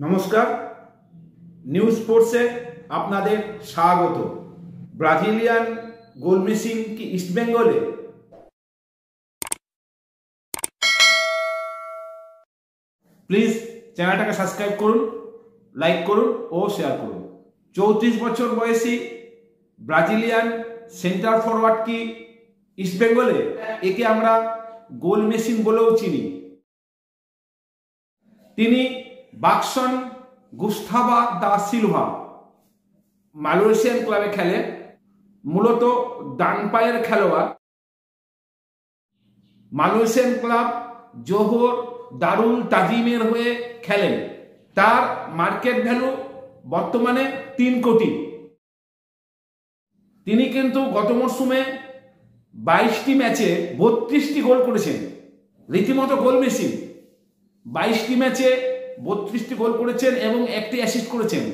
নমস্কার, নিউজ স্পোর্টসে আপনাদের স্বাগত। ব্রাজিলিয়ান গোল মেশিন কি ইস্টবেঙ্গলে? প্লিজ চ্যানেলটাকে সাবস্ক্রাইব করুন, লাইক করুন ও শেয়ার করুন। 34 বছর বয়সী ব্রাজিলিয়ান সেন্টার ফরওয়ার্ড কি ইস্টবেঙ্গলে? একে আমরা গোল মেশিন বলেও চিনি। তিনি বাক্সন গুস্তাভা দা সিলভা মালয়েশিয়ান ক্লাবে খেলেন। মূলত ডান পায়ের খেলোয়াড়। মালয়েশিয়ান ক্লাব জোহর দারুল তাজিমের হয়ে খেলেন। তার মার্কেট ভ্যালু বর্তমানে 3 কোটি। তিনি কিন্তু গত মরশুমে 22টি ম্যাচে 32টি গোল করেছেন। রীতিমতো গোল মেশিন। 22টি ম্যাচে 32টি গোল করেছেন এবং 1টি অ্যাসিস্ট করেছেন।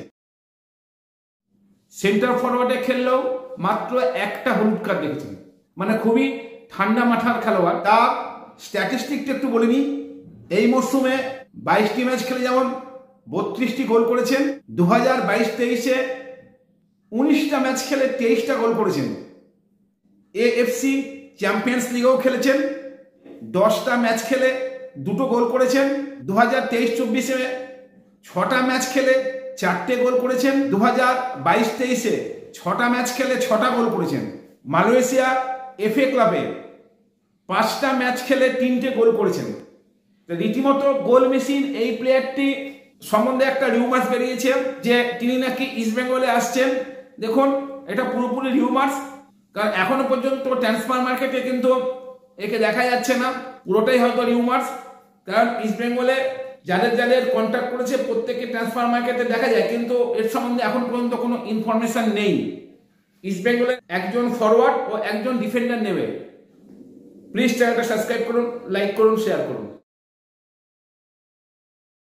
সেন্টার ফরওয়ার্ডে খেললেও মাত্র 1টা হলুদ কার্ড দেখেছেন। মানে খুবই ঠান্ডা মাথার খেলোয়াড়। তার স্ট্যাটিস্টিকটা একটু বলে নিই। এই মরশুমে 22টি ম্যাচ খেলে যেমন 32টি গোল করেছেন। 2022-23-এ 19টা ম্যাচ খেলে 23টা গোল করেছেন। এএফসি চ্যাম্পিয়ন্স লিগেও খেলেছেন। 10টা ম্যাচ খেলে 2টো গোল করেছেন। 2023-24-এ 6টা ম্যাচ খেলে 4টে গোল করেছেন। 2022-23-এ 6টা ম্যাচ খেলে 6টা গোল করেছেন। মালয়েশিয়া এফএ ক্লাবে 5টা ম্যাচ খেলে 3টে গোল করেছেন। রীতিমতো গোল মেশিন। এই প্লেয়ারটি সম্বন্ধে একটা রিউমার্স বেরিয়েছে যে তিনি নাকি ইস্টবেঙ্গলে আসছেন। দেখুন, এটা পুরোপুরি রিউমার্স, কারণ এখনো পর্যন্ত ট্রান্সফার মার্কেটে কিন্তু একে দেখা যাচ্ছে না। পুরোটাই হয়তো রিউমার্স, কারণ ইস্টবেঙ্গলে যাদের যাদের কন্ট্যাক্ট করেছে প্রত্যেককে ট্রান্সফার মার্কেটে দেখা যায়, কিন্তু এর সম্বন্ধে এখন পর্যন্ত কোনো ইনফরমেশন নেই। ইস্টবেঙ্গলে একজন ফরওয়ার্ড ও একজন ডিফেন্ডার নেবে। প্লিজ চ্যানেলটা সাবস্ক্রাইব করুন, লাইক করুন, শেয়ার করুন।